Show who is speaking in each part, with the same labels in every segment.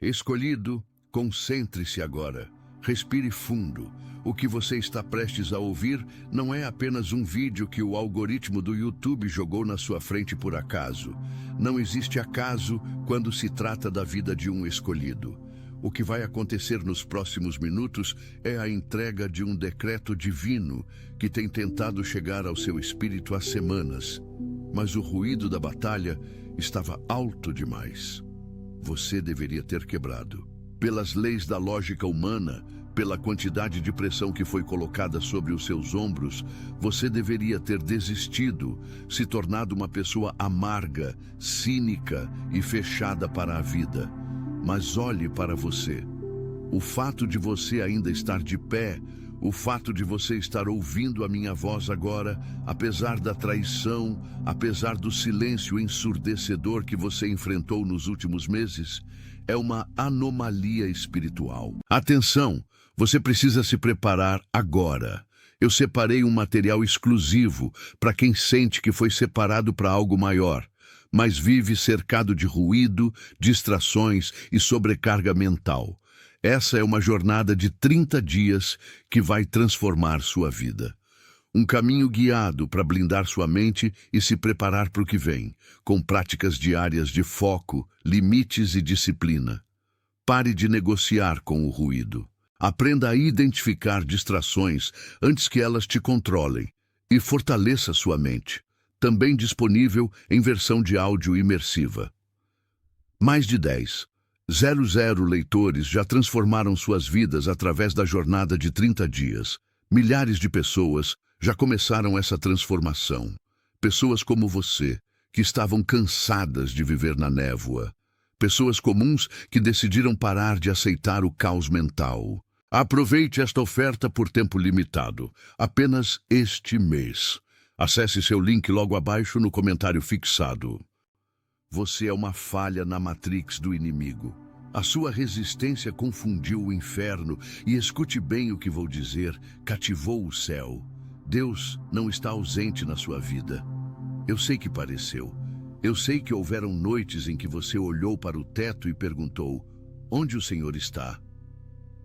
Speaker 1: Escolhido, concentre-se agora. Respire fundo. O que você está prestes a ouvir não é apenas um vídeo que o algoritmo do YouTube jogou na sua frente por acaso. Não existe acaso quando se trata da vida de um escolhido. O que vai acontecer nos próximos minutos é a entrega de um decreto divino que tem tentado chegar ao seu espírito há semanas. Mas o ruído da batalha estava alto demais. Você deveria ter quebrado. Pelas leis da lógica humana, pela quantidade de pressão que foi colocada sobre os seus ombros, você deveria ter desistido, se tornado uma pessoa amarga, cínica e fechada para a vida. Mas olhe para você. O fato de você ainda estar de pé, o fato de você estar ouvindo a minha voz agora, apesar da traição, apesar do silêncio ensurdecedor que você enfrentou nos últimos meses, é uma anomalia espiritual. Atenção, você precisa se preparar agora. Eu separei um material exclusivo para quem sente que foi separado para algo maior, mas vive cercado de ruído, distrações e sobrecarga mental. Essa é uma jornada de 30 dias que vai transformar sua vida. Um caminho guiado para blindar sua mente e se preparar para o que vem, com práticas diárias de foco, limites e disciplina. Pare de negociar com o ruído. Aprenda a identificar distrações antes que elas te controlem e fortaleça sua mente. Também disponível em versão de áudio imersiva. Mais de 10,00 leitores já transformaram suas vidas através da jornada de 30 dias. Milhares de pessoas já começaram essa transformação. Pessoas como você, que estavam cansadas de viver na névoa. Pessoas comuns que decidiram parar de aceitar o caos mental. Aproveite esta oferta por tempo limitado, apenas este mês. Acesse seu link logo abaixo no comentário fixado. Você é uma falha na matrix do inimigo. A sua resistência confundiu o inferno e, escute bem o que vou dizer, cativou o céu. Deus não está ausente na sua vida. Eu sei que pareceu. Eu sei que houveram noites em que você olhou para o teto e perguntou: onde o Senhor está?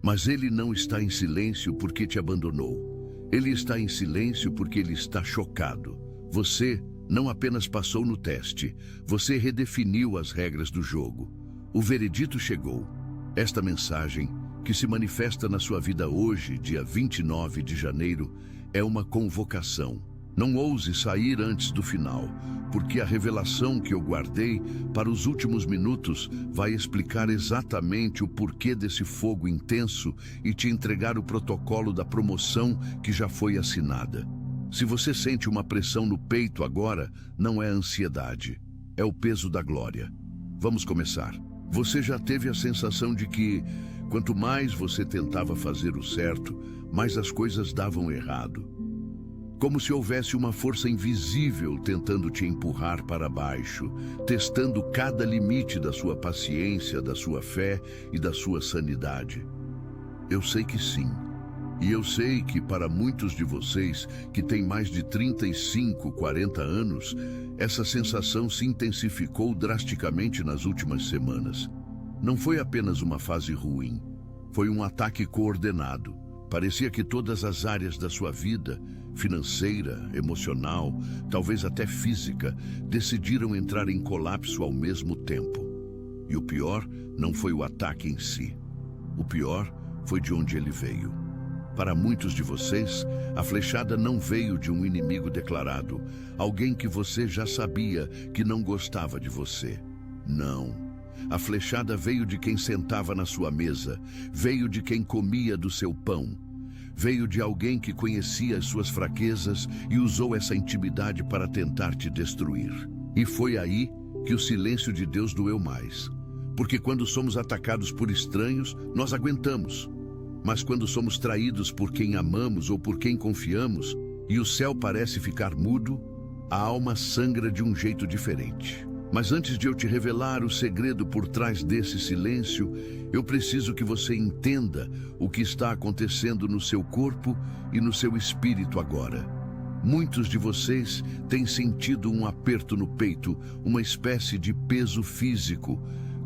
Speaker 1: Mas Ele não está em silêncio porque te abandonou. Ele está em silêncio porque Ele está chocado. Você não apenas passou no teste, você redefiniu as regras do jogo. O veredito chegou. Esta mensagem, que se manifesta na sua vida hoje, dia 29 de janeiro, é uma convocação. Não ouse sair antes do final, porque a revelação que eu guardei para os últimos minutos vai explicar exatamente o porquê desse fogo intenso e te entregar o protocolo da promoção que já foi assinada. Se você sente uma pressão no peito agora, não é ansiedade, é o peso da glória. Vamos começar. Você já teve a sensação de que, quanto mais você tentava fazer o certo, mais as coisas davam errado. Como se houvesse uma força invisível tentando te empurrar para baixo, testando cada limite da sua paciência, da sua fé e da sua sanidade. Eu sei que sim. E eu sei que para muitos de vocês que têm mais de 35, 40 anos, essa sensação se intensificou drasticamente nas últimas semanas. Não foi apenas uma fase ruim, foi um ataque coordenado. Parecia que todas as áreas da sua vida, financeira, emocional, talvez até física, decidiram entrar em colapso ao mesmo tempo. E o pior não foi o ataque em si. O pior foi de onde ele veio. Para muitos de vocês, a flechada não veio de um inimigo declarado, alguém que você já sabia que não gostava de você. Não. A flechada veio de quem sentava na sua mesa, veio de quem comia do seu pão. Veio de alguém que conhecia as suas fraquezas e usou essa intimidade para tentar te destruir. E foi aí que o silêncio de Deus doeu mais. Porque quando somos atacados por estranhos, nós aguentamos. Mas quando somos traídos por quem amamos ou por quem confiamos, e o céu parece ficar mudo, a alma sangra de um jeito diferente. Mas antes de eu te revelar o segredo por trás desse silêncio, eu preciso que você entenda o que está acontecendo no seu corpo e no seu espírito agora. Muitos de vocês têm sentido um aperto no peito, uma espécie de peso físico,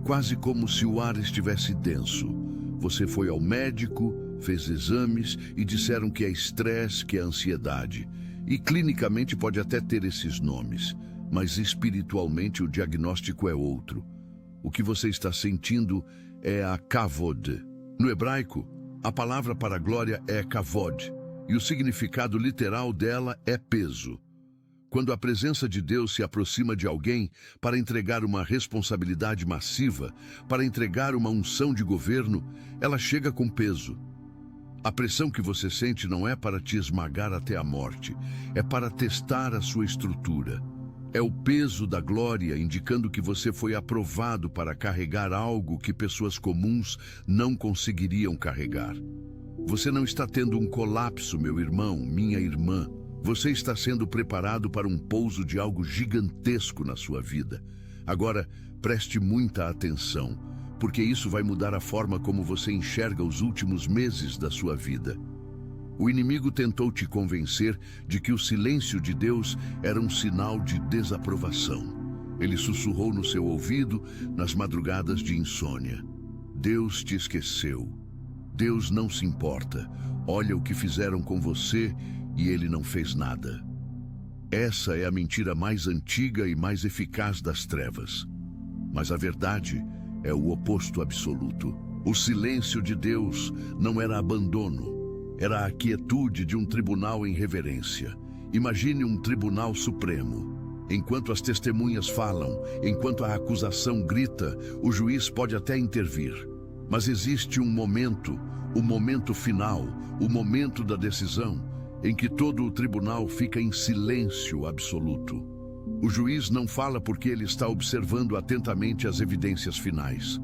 Speaker 1: quase como se o ar estivesse denso. Você foi ao médico, fez exames e disseram que é estresse, que é ansiedade. E clinicamente pode até ter esses nomes, mas espiritualmente o diagnóstico é outro. O que você está sentindo é a kavod. No hebraico, a palavra para glória é kavod, e o significado literal dela é peso. Quando a presença de Deus se aproxima de alguém para entregar uma responsabilidade massiva, para entregar uma unção de governo, ela chega com peso. A pressão que você sente não é para te esmagar até a morte, é para testar a sua estrutura. É o peso da glória indicando que você foi aprovado para carregar algo que pessoas comuns não conseguiriam carregar. Você não está tendo um colapso, meu irmão, minha irmã. Você está sendo preparado para um pouso de algo gigantesco na sua vida. Agora, preste muita atenção, porque isso vai mudar a forma como você enxerga os últimos meses da sua vida. O inimigo tentou te convencer de que o silêncio de Deus era um sinal de desaprovação. Ele sussurrou no seu ouvido nas madrugadas de insônia. Deus te esqueceu. Deus não se importa. Olha o que fizeram com você e ele não fez nada. Essa é a mentira mais antiga e mais eficaz das trevas. Mas a verdade é o oposto absoluto. O silêncio de Deus não era abandono, era a quietude de um tribunal em reverência. Imagine um tribunal supremo. Enquanto as testemunhas falam, enquanto a acusação grita, o juiz pode até intervir. Mas existe um momento, o momento final, o momento da decisão, em que todo o tribunal fica em silêncio absoluto. O juiz não fala porque ele está observando atentamente as evidências finais.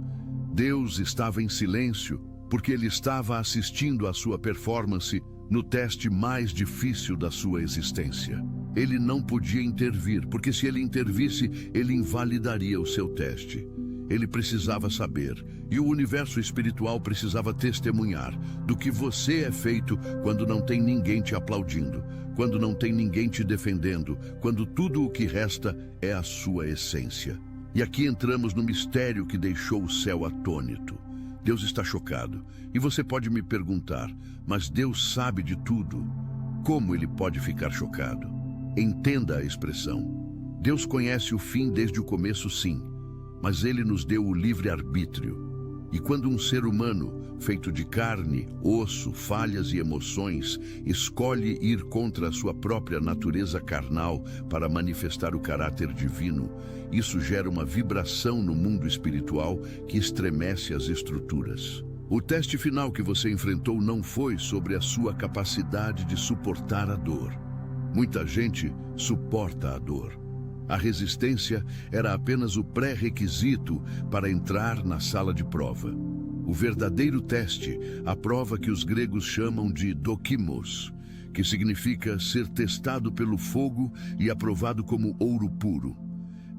Speaker 1: Deus estava em silêncio porque ele estava assistindo à sua performance no teste mais difícil da sua existência. Ele não podia intervir, porque se ele intervisse, ele invalidaria o seu teste. Ele precisava saber, e o universo espiritual precisava testemunhar do que você é feito quando não tem ninguém te aplaudindo, quando não tem ninguém te defendendo, quando tudo o que resta é a sua essência. E aqui entramos no mistério que deixou o céu atônito. Deus está chocado, e você pode me perguntar, mas Deus sabe de tudo. Como ele pode ficar chocado? Entenda a expressão. Deus conhece o fim desde o começo, sim. Mas ele nos deu o livre-arbítrio. E quando um ser humano, feito de carne, osso, falhas e emoções, escolhe ir contra a sua própria natureza carnal para manifestar o caráter divino, isso gera uma vibração no mundo espiritual que estremece as estruturas. O teste final que você enfrentou não foi sobre a sua capacidade de suportar a dor. Muita gente suporta a dor. A resistência era apenas o pré-requisito para entrar na sala de prova. O verdadeiro teste, a prova que os gregos chamam de dokimos, que significa ser testado pelo fogo e aprovado como ouro puro,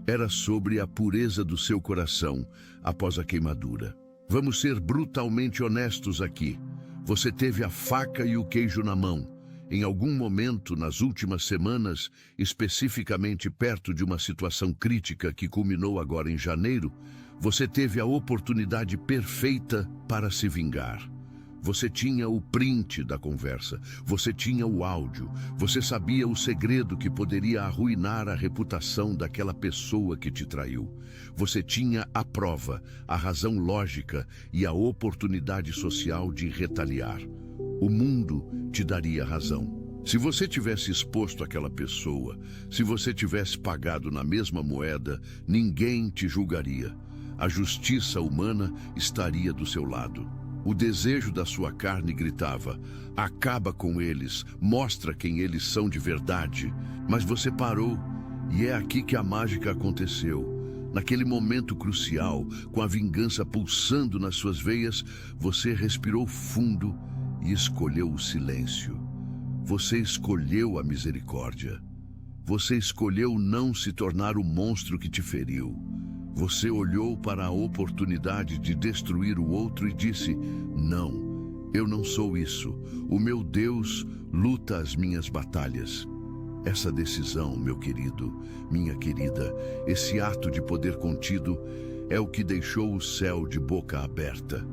Speaker 1: era sobre a pureza do seu coração após a queimadura. Vamos ser brutalmente honestos aqui. Você teve a faca e o queijo na mão. Em algum momento, nas últimas semanas, especificamente perto de uma situação crítica que culminou agora em janeiro, você teve a oportunidade perfeita para se vingar. Você tinha o print da conversa, você tinha o áudio, você sabia o segredo que poderia arruinar a reputação daquela pessoa que te traiu. Você tinha a prova, a razão lógica e a oportunidade social de retaliar. O mundo te daria razão. Se você tivesse exposto aquela pessoa, se você tivesse pagado na mesma moeda, ninguém te julgaria. A justiça humana estaria do seu lado. O desejo da sua carne gritava: acaba com eles, mostra quem eles são de verdade. Mas você parou, e é aqui que a mágica aconteceu. Naquele momento crucial, com a vingança pulsando nas suas veias, você respirou fundo e escolheu o silêncio. Você escolheu a misericórdia. Você escolheu não se tornar o monstro que te feriu. Você olhou para a oportunidade de destruir o outro e disse: não, eu não sou isso. O meu Deus luta as minhas batalhas. Essa decisão, meu querido, minha querida, esse ato de poder contido, é o que deixou o céu de boca aberta.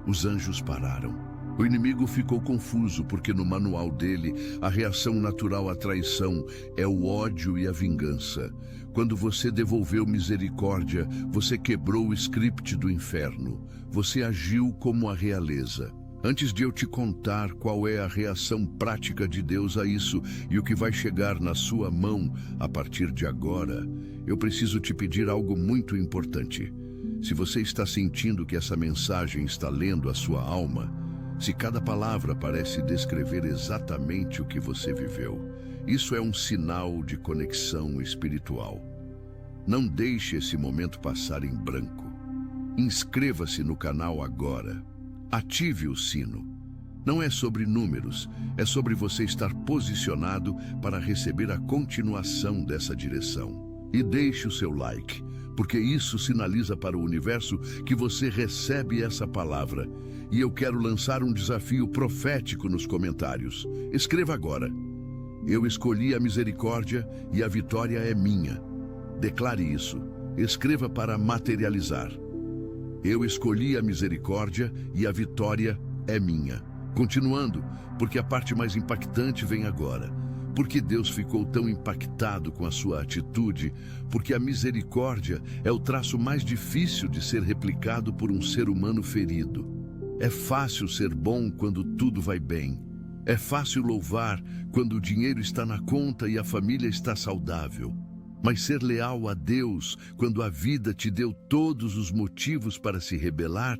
Speaker 1: Os anjos pararam. O inimigo ficou confuso porque no manual dele a reação natural à traição é o ódio e a vingança. Quando você devolveu misericórdia, você quebrou o script do inferno. Você agiu como a realeza. Antes de eu te contar qual é a reação prática de Deus a isso e o que vai chegar na sua mão a partir de agora, eu preciso te pedir algo muito importante. Se você está sentindo que essa mensagem está lendo a sua alma, se cada palavra parece descrever exatamente o que você viveu, isso é um sinal de conexão espiritual. Não deixe esse momento passar em branco. Inscreva-se no canal agora. Ative o sino. Não é sobre números, é sobre você estar posicionado para receber a continuação dessa direção. E deixe o seu like, porque isso sinaliza para o universo que você recebe essa palavra. E eu quero lançar um desafio profético nos comentários. Escreva agora: eu escolhi a misericórdia e a vitória é minha. Declare isso. Escreva para materializar. Eu escolhi a misericórdia e a vitória é minha. Continuando, porque a parte mais impactante vem agora. Porque Deus ficou tão impactado com a sua atitude, porque a misericórdia é o traço mais difícil de ser replicado por um ser humano ferido. É fácil ser bom quando tudo vai bem. É fácil louvar quando o dinheiro está na conta e a família está saudável. Mas ser leal a Deus quando a vida te deu todos os motivos para se rebelar,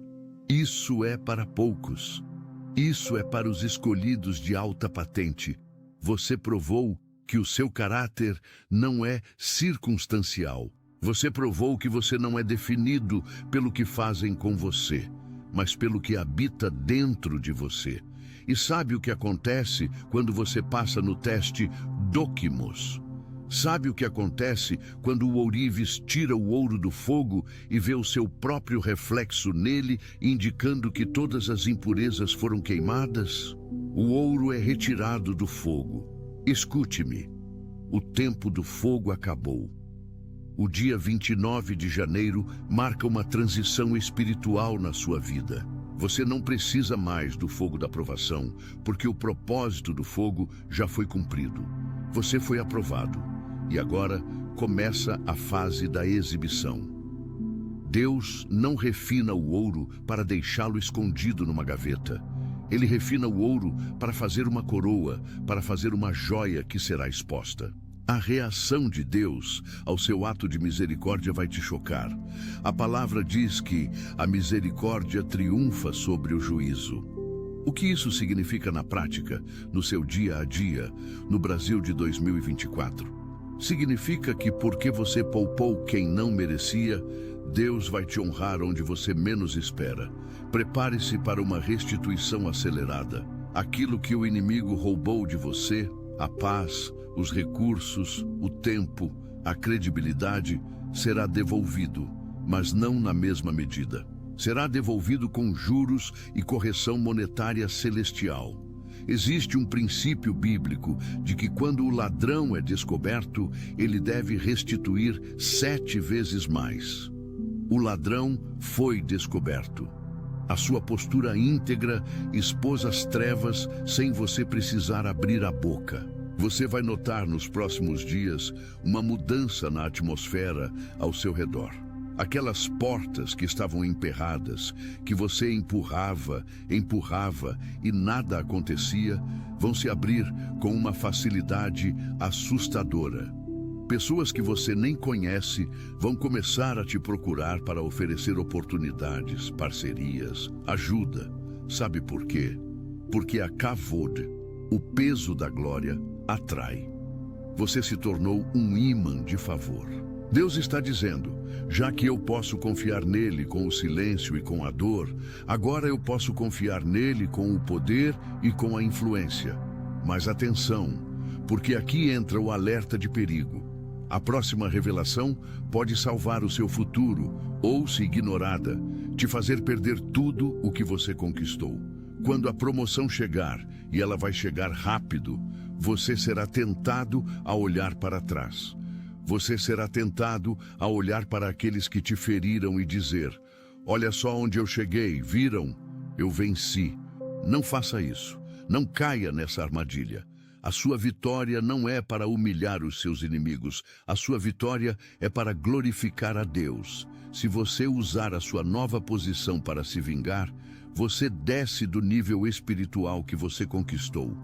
Speaker 1: isso é para poucos. Isso é para os escolhidos de alta patente. Você provou que o seu caráter não é circunstancial. Você provou que você não é definido pelo que fazem com você, mas pelo que habita dentro de você. E sabe o que acontece quando você passa no teste Dokimos? Sabe o que acontece quando o ourives tira o ouro do fogo e vê o seu próprio reflexo nele, indicando que todas as impurezas foram queimadas? O ouro é retirado do fogo. Escute-me, o tempo do fogo acabou. O dia 29 de janeiro marca uma transição espiritual na sua vida. Você não precisa mais do fogo da provação, porque o propósito do fogo já foi cumprido. Você foi aprovado. E agora começa a fase da exibição. Deus não refina o ouro para deixá-lo escondido numa gaveta. Ele refina o ouro para fazer uma coroa, para fazer uma joia que será exposta. A reação de Deus ao seu ato de misericórdia vai te chocar. A palavra diz que a misericórdia triunfa sobre o juízo. O que isso significa na prática, no seu dia a dia, no Brasil de 2024? Significa que porque você poupou quem não merecia, Deus vai te honrar onde você menos espera. Prepare-se para uma restituição acelerada. Aquilo que o inimigo roubou de você, a paz, os recursos, o tempo, a credibilidade, será devolvido, mas não na mesma medida. Será devolvido com juros e correção monetária celestial. Existe um princípio bíblico de que quando o ladrão é descoberto, ele deve restituir 7 vezes mais. O ladrão foi descoberto. A sua postura íntegra expôs as trevas sem você precisar abrir a boca. Você vai notar nos próximos dias uma mudança na atmosfera ao seu redor. Aquelas portas que estavam emperradas, que você empurrava e nada acontecia, vão se abrir com uma facilidade assustadora. Pessoas que você nem conhece vão começar a te procurar para oferecer oportunidades, parcerias, ajuda. Sabe por quê? Porque a Kavod, o peso da glória, atrai. Você se tornou um ímã de favor. Deus está dizendo: já que eu posso confiar nele com o silêncio e com a dor, agora eu posso confiar nele com o poder e com a influência. Mas atenção, porque aqui entra o alerta de perigo. A próxima revelação pode salvar o seu futuro ou, se ignorada, te fazer perder tudo o que você conquistou. Quando a promoção chegar, e ela vai chegar rápido, você será tentado a olhar para trás. Você será tentado a olhar para aqueles que te feriram e dizer: olha só onde eu cheguei, viram? Eu venci. Não faça isso. Não caia nessa armadilha. A sua vitória não é para humilhar os seus inimigos. A sua vitória é para glorificar a Deus. Se você usar a sua nova posição para se vingar, você desce do nível espiritual que você conquistou.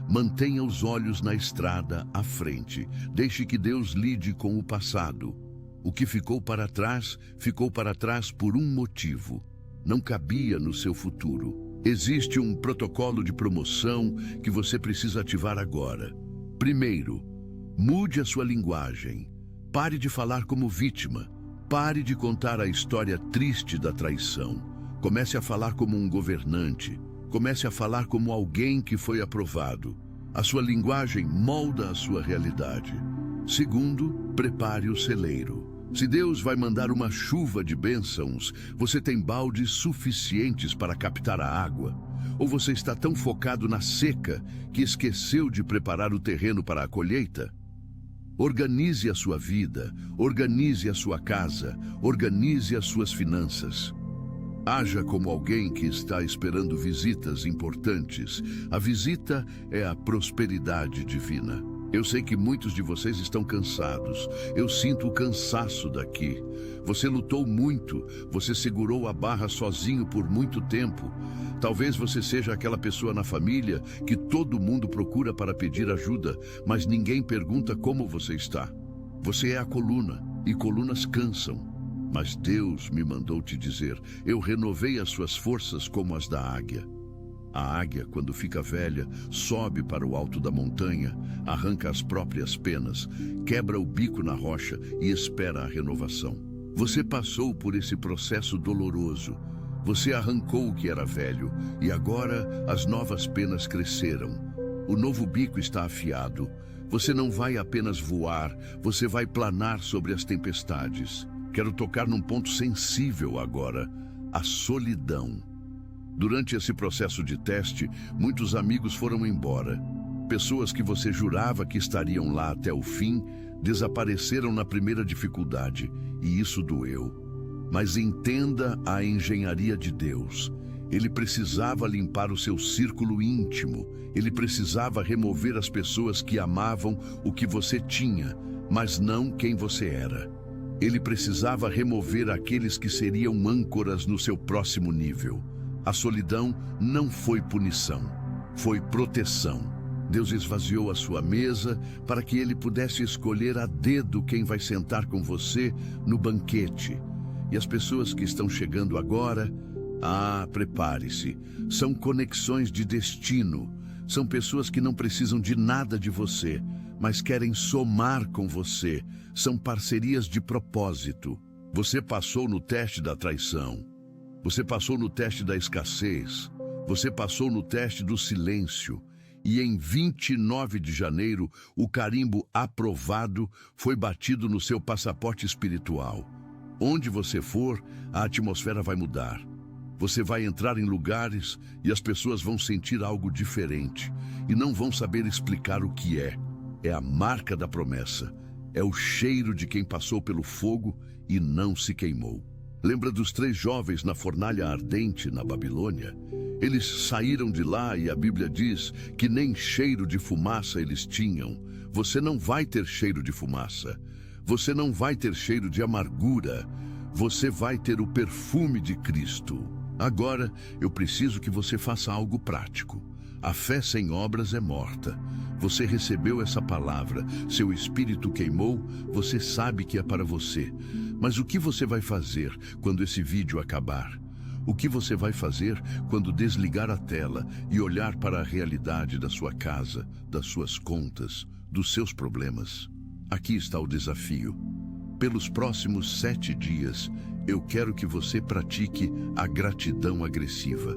Speaker 1: Mantenha os olhos na estrada à frente. Deixe que Deus lide com o passado. O que ficou para trás por um motivo. Não cabia no seu futuro. Existe um protocolo de promoção que você precisa ativar agora. Primeiro, mude a sua linguagem. Pare de falar como vítima. Pare de contar a história triste da traição. Comece a falar como um governante. Comece a falar como alguém que foi aprovado. A sua linguagem molda a sua realidade. Segundo, prepare o celeiro. Se Deus vai mandar uma chuva de bênçãos, você tem baldes suficientes para captar a água? Ou você está tão focado na seca que esqueceu de preparar o terreno para a colheita? Organize a sua vida, organize a sua casa, organize as suas finanças. Haja como alguém que está esperando visitas importantes. A visita é a prosperidade divina. Eu sei que muitos de vocês estão cansados. Eu sinto o cansaço daqui. Você lutou muito. Você segurou a barra sozinho por muito tempo. Talvez você seja aquela pessoa na família que todo mundo procura para pedir ajuda, mas ninguém pergunta como você está. Você é a coluna, e colunas cansam. Mas Deus me mandou te dizer: eu renovei as suas forças como as da águia. A águia, quando fica velha, sobe para o alto da montanha, arranca as próprias penas, quebra o bico na rocha e espera a renovação. Você passou por esse processo doloroso. Você arrancou o que era velho e agora as novas penas cresceram. O novo bico está afiado. Você não vai apenas voar, você vai planar sobre as tempestades. Quero tocar num ponto sensível agora: a solidão. Durante esse processo de teste, muitos amigos foram embora. Pessoas que você jurava que estariam lá até o fim, desapareceram na primeira dificuldade, e isso doeu. Mas entenda a engenharia de Deus. Ele precisava limpar o seu círculo íntimo. Ele precisava remover as pessoas que amavam o que você tinha, mas não quem você era. Ele precisava remover aqueles que seriam âncoras no seu próximo nível. A solidão não foi punição, foi proteção. Deus esvaziou a sua mesa para que ele pudesse escolher a dedo quem vai sentar com você no banquete. E as pessoas que estão chegando agora, prepare-se. São conexões de destino. São pessoas que não precisam de nada de você, mas querem somar com você. São parcerias de propósito. Você passou no teste da traição. Você passou no teste da escassez. Você passou no teste do silêncio. E em 29 de janeiro, o carimbo aprovado foi batido no seu passaporte espiritual. Onde você for, a atmosfera vai mudar. Você vai entrar em lugares e as pessoas vão sentir algo diferente e não vão saber explicar o que é. É a marca da promessa. É o cheiro de quem passou pelo fogo e não se queimou. Lembra dos 3 jovens na fornalha ardente na Babilônia? Eles saíram de lá e a Bíblia diz que nem cheiro de fumaça eles tinham. Você não vai ter cheiro de fumaça. Você não vai ter cheiro de amargura. Você vai ter o perfume de Cristo. Agora, eu preciso que você faça algo prático. A fé sem obras é morta. Você recebeu essa palavra, seu espírito queimou, você sabe que é para você. Mas o que você vai fazer quando esse vídeo acabar? O que você vai fazer quando desligar a tela e olhar para a realidade da sua casa, das suas contas, dos seus problemas? Aqui está o desafio. Pelos próximos 7 dias, eu quero que você pratique a gratidão agressiva.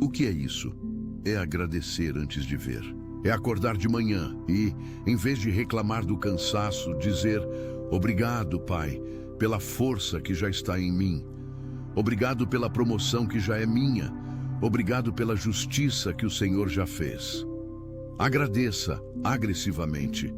Speaker 1: O que é isso? É agradecer antes de ver. É acordar de manhã e, em vez de reclamar do cansaço, dizer: obrigado, Pai, pela força que já está em mim. Obrigado pela promoção que já é minha. Obrigado pela justiça que o Senhor já fez. Agradeça agressivamente.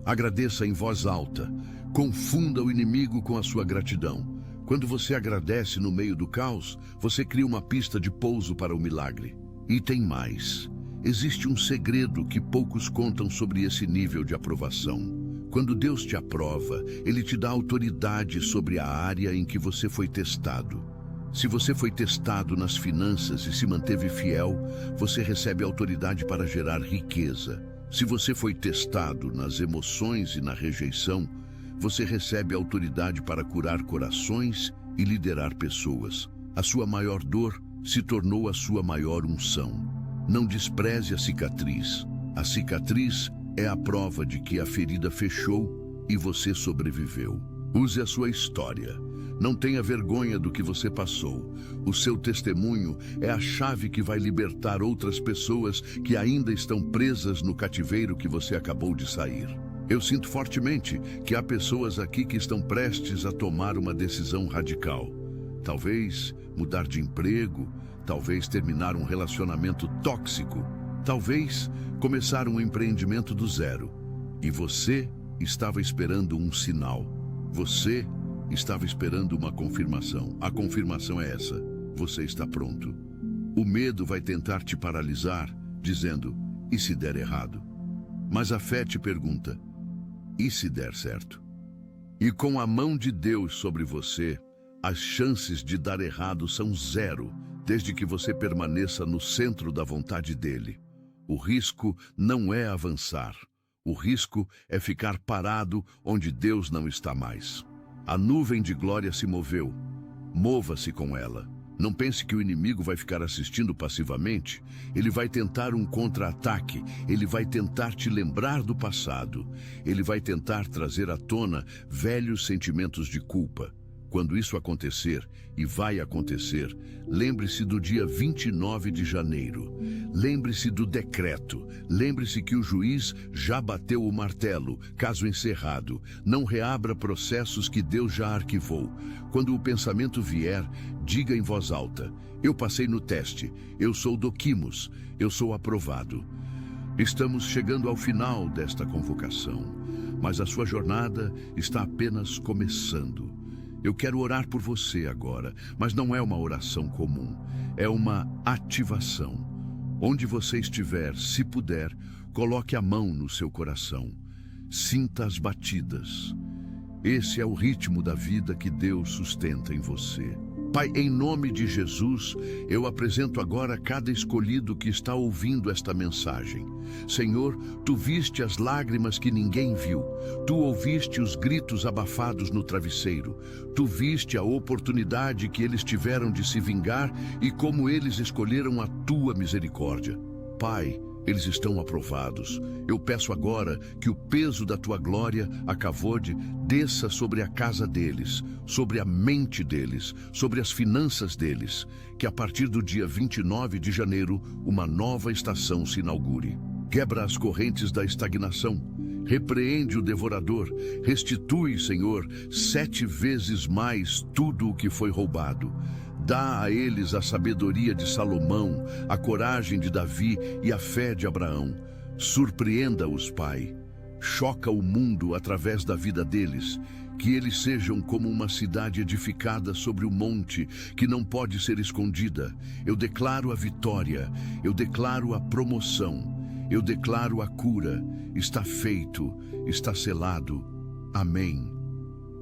Speaker 1: Agradeça em voz alta. Confunda o inimigo com a sua gratidão. Quando você agradece no meio do caos, você cria uma pista de pouso para o milagre. E tem mais. Existe um segredo que poucos contam sobre esse nível de aprovação. Quando Deus te aprova, Ele te dá autoridade sobre a área em que você foi testado. Se você foi testado nas finanças e se manteve fiel, você recebe autoridade para gerar riqueza. Se você foi testado nas emoções e na rejeição, você recebe autoridade para curar corações e liderar pessoas. A sua maior dor se tornou a sua maior unção. Não despreze a cicatriz. A cicatriz é a prova de que a ferida fechou e você sobreviveu. Use a sua história. Não tenha vergonha do que você passou. O seu testemunho é a chave que vai libertar outras pessoas que ainda estão presas no cativeiro que você acabou de sair. Eu sinto fortemente que há pessoas aqui que estão prestes a tomar uma decisão radical. Talvez mudar de emprego, talvez terminar um relacionamento tóxico, talvez começar um empreendimento do zero. E você estava esperando um sinal. Você estava esperando uma confirmação. A confirmação é essa: você está pronto. O medo vai tentar te paralisar, dizendo, e se der errado? Mas a fé te pergunta, e se der certo? E com a mão de Deus sobre você, as chances de dar errado são zero, desde que você permaneça no centro da vontade dele. O risco não é avançar. O risco é ficar parado onde Deus não está mais. A nuvem de glória se moveu. Mova-se com ela. Não pense que o inimigo vai ficar assistindo passivamente. Ele vai tentar um contra-ataque. Ele vai tentar te lembrar do passado. Ele vai tentar trazer à tona velhos sentimentos de culpa. Quando isso acontecer, e vai acontecer, lembre-se do dia 29 de janeiro. Lembre-se do decreto. Lembre-se que o juiz já bateu o martelo, caso encerrado. Não reabra processos que Deus já arquivou. Quando o pensamento vier, diga em voz alta: eu passei no teste, eu sou Doquimos, eu sou aprovado. Estamos chegando ao final desta convocação, mas a sua jornada está apenas começando. Eu quero orar por você agora, mas não é uma oração comum, é uma ativação. Onde você estiver, se puder, coloque a mão no seu coração. Sinta as batidas. Esse é o ritmo da vida que Deus sustenta em você. Pai, em nome de Jesus, eu apresento agora cada escolhido que está ouvindo esta mensagem. Senhor, Tu viste as lágrimas que ninguém viu. Tu ouviste os gritos abafados no travesseiro. Tu viste a oportunidade que eles tiveram de se vingar e como eles escolheram a Tua misericórdia. Pai, eles estão aprovados. Eu peço agora que o peso da Tua glória, a Kavod, desça sobre a casa deles, sobre a mente deles, sobre as finanças deles. Que a partir do dia 29 de janeiro, uma nova estação se inaugure. Quebra as correntes da estagnação. Repreende o devorador. Restitui, Senhor, 7 vezes mais tudo o que foi roubado. Dá a eles a sabedoria de Salomão, a coragem de Davi e a fé de Abraão. Surpreenda-os, Pai. Choca o mundo através da vida deles. Que eles sejam como uma cidade edificada sobre o monte, que não pode ser escondida. Eu declaro a vitória. Eu declaro a promoção. Eu declaro a cura. Está feito. Está selado. Amém.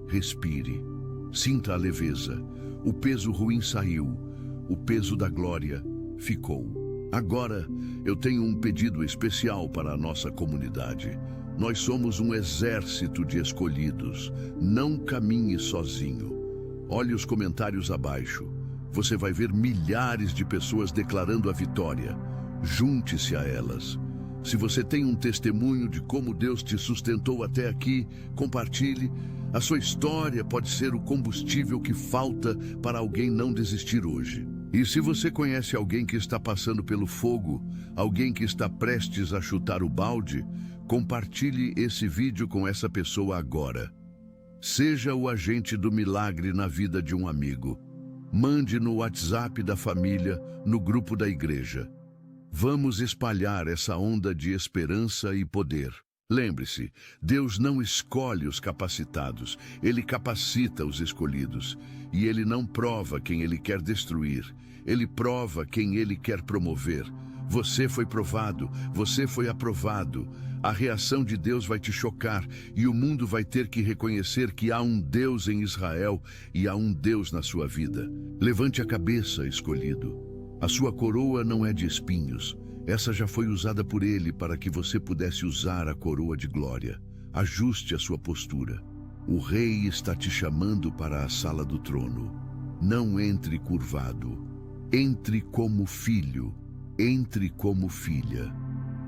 Speaker 1: Respire. Sinta a leveza. O peso ruim saiu, o peso da glória ficou. Agora, eu tenho um pedido especial para a nossa comunidade. Nós somos um exército de escolhidos. Não caminhe sozinho. Olhe os comentários abaixo. Você vai ver milhares de pessoas declarando a vitória. Junte-se a elas. Se você tem um testemunho de como Deus te sustentou até aqui, compartilhe. A sua história pode ser o combustível que falta para alguém não desistir hoje. E se você conhece alguém que está passando pelo fogo, alguém que está prestes a chutar o balde, compartilhe esse vídeo com essa pessoa agora. Seja o agente do milagre na vida de um amigo. Mande no WhatsApp da família, no grupo da igreja. Vamos espalhar essa onda de esperança e poder. Lembre-se, Deus não escolhe os capacitados, Ele capacita os escolhidos. E Ele não prova quem Ele quer destruir, Ele prova quem Ele quer promover. Você foi provado, você foi aprovado. A reação de Deus vai te chocar e o mundo vai ter que reconhecer que há um Deus em Israel e há um Deus na sua vida. Levante a cabeça, escolhido. A sua coroa não é de espinhos. Essa já foi usada por Ele para que você pudesse usar a coroa de glória. Ajuste a sua postura. O Rei está te chamando para a sala do trono. Não entre curvado. Entre como filho. Entre como filha.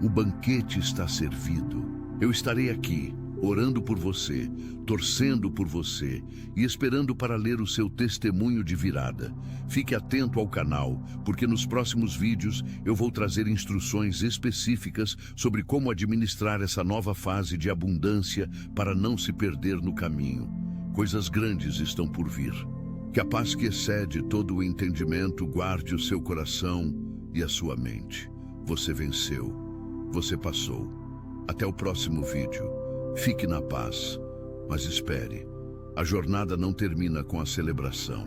Speaker 1: O banquete está servido. Eu estarei aqui, orando por você, torcendo por você e esperando para ler o seu testemunho de virada. Fique atento ao canal, porque nos próximos vídeos eu vou trazer instruções específicas sobre como administrar essa nova fase de abundância para não se perder no caminho. Coisas grandes estão por vir. Que a paz que excede todo o entendimento guarde o seu coração e a sua mente. Você venceu. Você passou. Até o próximo vídeo. Fique na paz, mas espere. A jornada não termina com a celebração.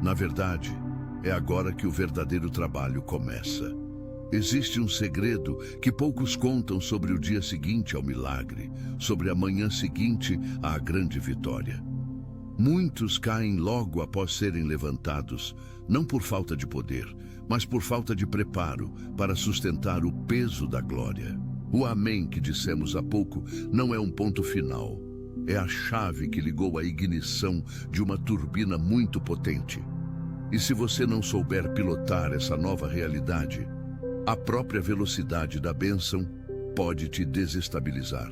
Speaker 1: Na verdade, é agora que o verdadeiro trabalho começa. Existe um segredo que poucos contam sobre o dia seguinte ao milagre, sobre a manhã seguinte à grande vitória. Muitos caem logo após serem levantados, não por falta de poder, mas por falta de preparo para sustentar o peso da glória. O amém que dissemos há pouco não é um ponto final. É a chave que ligou a ignição de uma turbina muito potente. E se você não souber pilotar essa nova realidade, a própria velocidade da bênção pode te desestabilizar.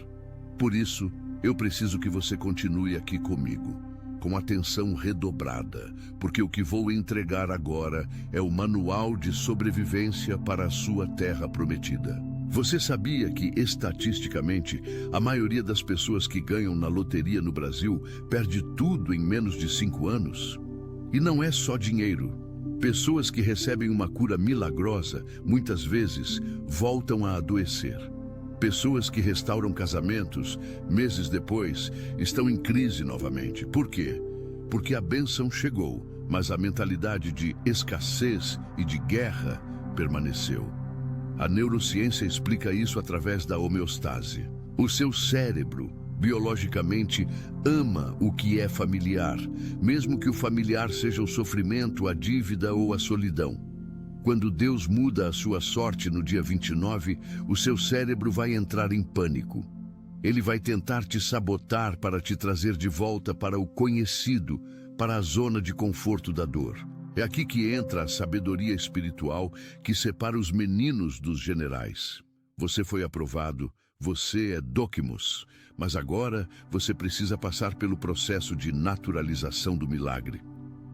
Speaker 1: Por isso, eu preciso que você continue aqui comigo, com atenção redobrada, porque o que vou entregar agora é o manual de sobrevivência para a sua terra prometida. Você sabia que, estatisticamente, a maioria das pessoas que ganham na loteria no Brasil perde tudo em menos de 5 anos? E não é só dinheiro. Pessoas que recebem uma cura milagrosa, muitas vezes, voltam a adoecer. Pessoas que restauram casamentos, meses depois, estão em crise novamente. Por quê? Porque a bênção chegou, mas a mentalidade de escassez e de guerra permaneceu. A neurociência explica isso através da homeostase. O seu cérebro, biologicamente, ama o que é familiar, mesmo que o familiar seja o sofrimento, a dívida ou a solidão. Quando Deus muda a sua sorte no dia 29, o seu cérebro vai entrar em pânico. Ele vai tentar te sabotar para te trazer de volta para o conhecido, para a zona de conforto da dor. É aqui que entra a sabedoria espiritual que separa os meninos dos generais. Você foi aprovado, você é Dokimos, mas agora você precisa passar pelo processo de naturalização do milagre.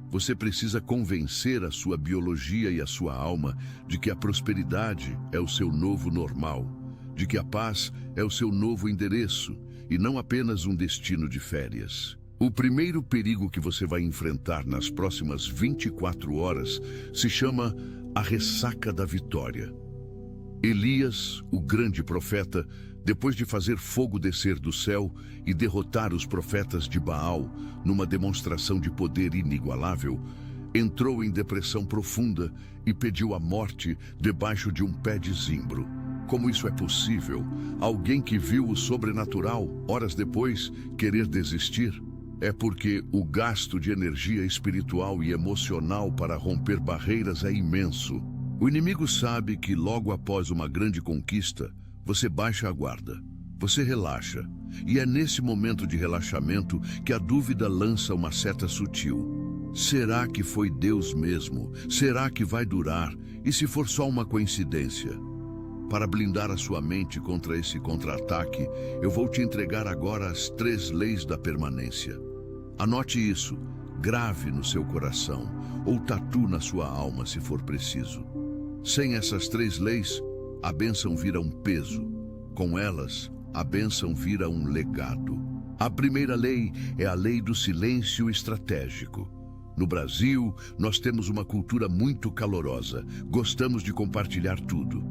Speaker 1: Você precisa convencer a sua biologia e a sua alma de que a prosperidade é o seu novo normal, de que a paz é o seu novo endereço e não apenas um destino de férias. O primeiro perigo que você vai enfrentar nas próximas 24 horas se chama a ressaca da vitória. Elias, o grande profeta, depois de fazer fogo descer do céu e derrotar os profetas de Baal numa demonstração de poder inigualável, entrou em depressão profunda e pediu a morte debaixo de um pé de zimbro. Como isso é possível? Alguém que viu o sobrenatural, horas depois, querer desistir? É porque o gasto de energia espiritual e emocional para romper barreiras é imenso. O inimigo sabe que logo após uma grande conquista, você baixa a guarda, você relaxa. E é nesse momento de relaxamento que a dúvida lança uma seta sutil. Será que foi Deus mesmo? Será que vai durar? E se for só uma coincidência? Para blindar a sua mente contra esse contra-ataque, eu vou te entregar agora as 3 leis da permanência. Anote isso, grave no seu coração, ou tatue na sua alma se for preciso. Sem essas 3 leis, a bênção vira um peso. Com elas, a bênção vira um legado. A primeira lei é a lei do silêncio estratégico. No Brasil, nós temos uma cultura muito calorosa. Gostamos de compartilhar tudo.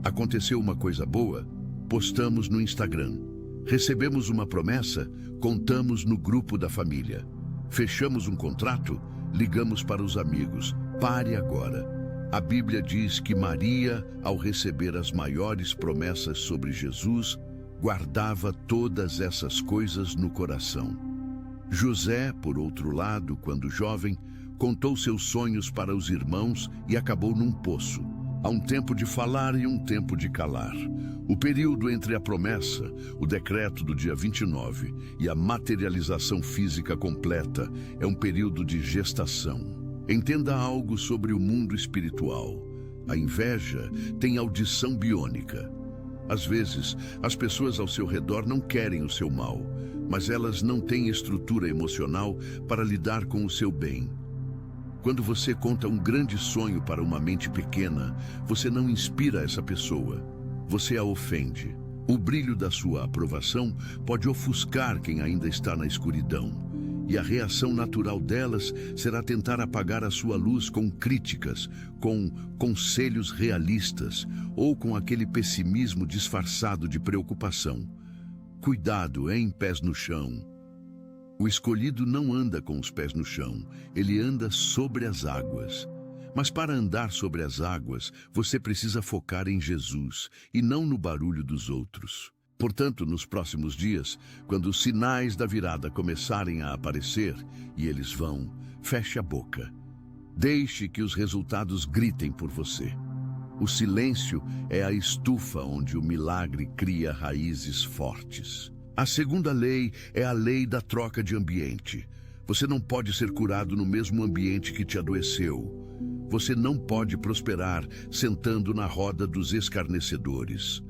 Speaker 1: Aconteceu uma coisa boa? postamos no Instagram. Recebemos uma promessa, contamos no grupo da família. Fechamos um contrato, ligamos para os amigos. Pare agora. A Bíblia diz que Maria, ao receber as maiores promessas sobre Jesus, guardava todas essas coisas no coração. José, por outro lado, quando jovem, contou seus sonhos para os irmãos e acabou num poço. Há um tempo de falar e um tempo de calar. O período entre a promessa, o decreto do dia 29 e a materialização física completa é um período de gestação. Entenda algo sobre o mundo espiritual. A inveja tem audição biônica. Às vezes, as pessoas ao seu redor não querem o seu mal, mas elas não têm estrutura emocional para lidar com o seu bem. Quando você conta um grande sonho para uma mente pequena, você não inspira essa pessoa. Você a ofende. O brilho da sua aprovação pode ofuscar quem ainda está na escuridão. E a reação natural delas será tentar apagar a sua luz com críticas, com conselhos realistas ou com aquele pessimismo disfarçado de preocupação. Cuidado, hein, pés no chão. O escolhido não anda com os pés no chão, ele anda sobre as águas. Mas para andar sobre as águas, você precisa focar em Jesus e não no barulho dos outros. Portanto, nos próximos dias, quando os sinais da virada começarem a aparecer, e eles vão, feche a boca. Deixe que os resultados gritem por você. O silêncio é a estufa onde o milagre cria raízes fortes. A segunda lei é a lei da troca de ambiente. Você não pode ser curado no mesmo ambiente que te adoeceu. Você não pode prosperar sentando na roda dos escarnecedores.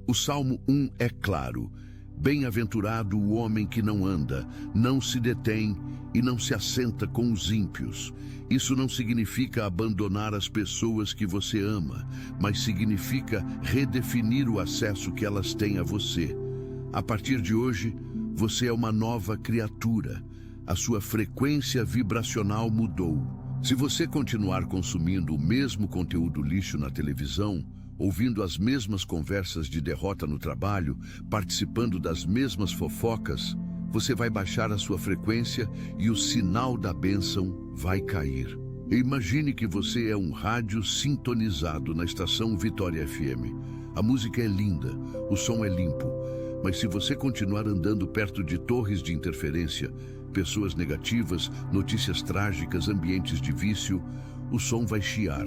Speaker 1: O Salmo 1 é claro: bem-aventurado o homem que não anda, não se detém e não se assenta com os ímpios. Isso não significa abandonar as pessoas que você ama, mas significa redefinir o acesso que elas têm a você. A partir de hoje, você é uma nova criatura. A sua frequência vibracional mudou. Se você continuar consumindo o mesmo conteúdo lixo na televisão, ouvindo as mesmas conversas de derrota no trabalho, participando das mesmas fofocas, você vai baixar a sua frequência e o sinal da bênção vai cair. Imagine que você é um rádio sintonizado na estação Vitória FM. A música é linda, o som é limpo, mas se você continuar andando perto de torres de interferência, pessoas negativas, notícias trágicas, ambientes de vício, o som vai chiar.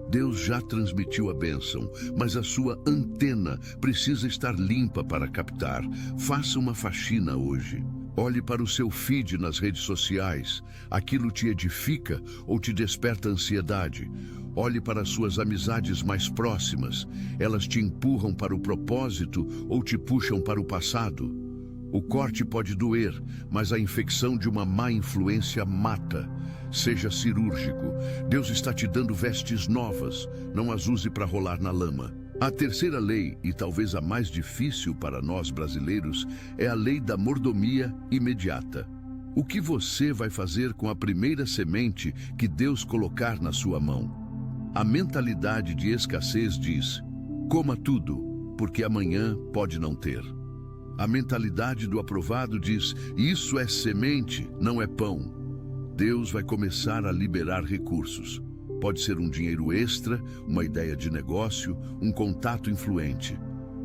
Speaker 1: Deus já transmitiu a bênção, mas a sua antena precisa estar limpa para captar. Faça uma faxina hoje. Olhe para o seu feed nas redes sociais. Aquilo te edifica ou te desperta ansiedade? Olhe para as suas amizades mais próximas. Elas te empurram para o propósito ou te puxam para o passado? O corte pode doer, mas a infecção de uma má influência mata. Seja cirúrgico. Deus está te dando vestes novas. Não as use para rolar na lama. A terceira lei, e talvez a mais difícil para nós brasileiros, é a lei da mordomia imediata. O que você vai fazer com a primeira semente que Deus colocar na sua mão? A mentalidade de escassez diz: coma tudo, porque amanhã pode não ter. A mentalidade do aprovado diz: isso é semente, não é pão. Deus vai começar a liberar recursos. Pode ser um dinheiro extra, uma ideia de negócio, um contato influente.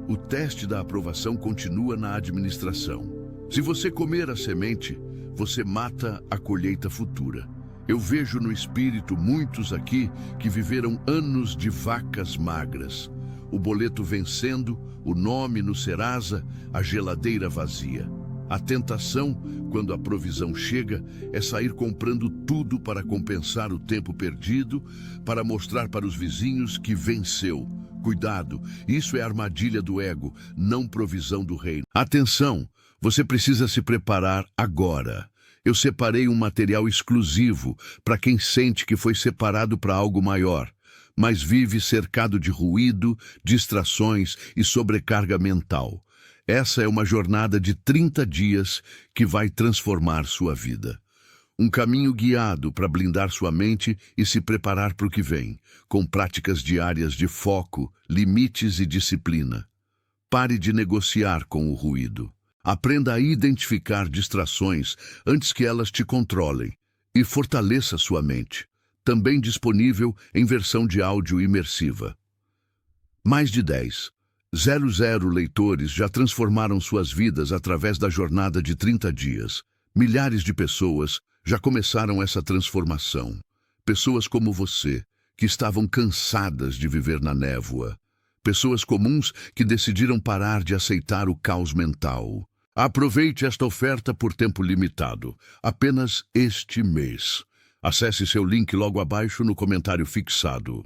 Speaker 1: O teste da aprovação continua na administração. Se você comer a semente, você mata a colheita futura. Eu vejo no espírito muitos aqui que viveram anos de vacas magras. O boleto vencendo, o nome no Serasa, a geladeira vazia. A tentação, quando a provisão chega, é sair comprando tudo para compensar o tempo perdido, para mostrar para os vizinhos que venceu. Cuidado, isso é armadilha do ego, não provisão do reino. Atenção, você precisa se preparar agora. Eu separei um material exclusivo para quem sente que foi separado para algo maior, mas vive cercado de ruído, distrações e sobrecarga mental. Essa é uma jornada de 30 dias que vai transformar sua vida. Um caminho guiado para blindar sua mente e se preparar para o que vem, com práticas diárias de foco, limites e disciplina. Pare de negociar com o ruído. Aprenda a identificar distrações antes que elas te controlem e fortaleça sua mente. Também disponível em versão de áudio imersiva. Mais de 10,00 leitores já transformaram suas vidas através da jornada de 30 dias. Milhares de pessoas já começaram essa transformação. Pessoas como você, que estavam cansadas de viver na névoa. Pessoas comuns que decidiram parar de aceitar o caos mental. Aproveite esta oferta por tempo limitado, apenas este mês. Acesse seu link logo abaixo no comentário fixado.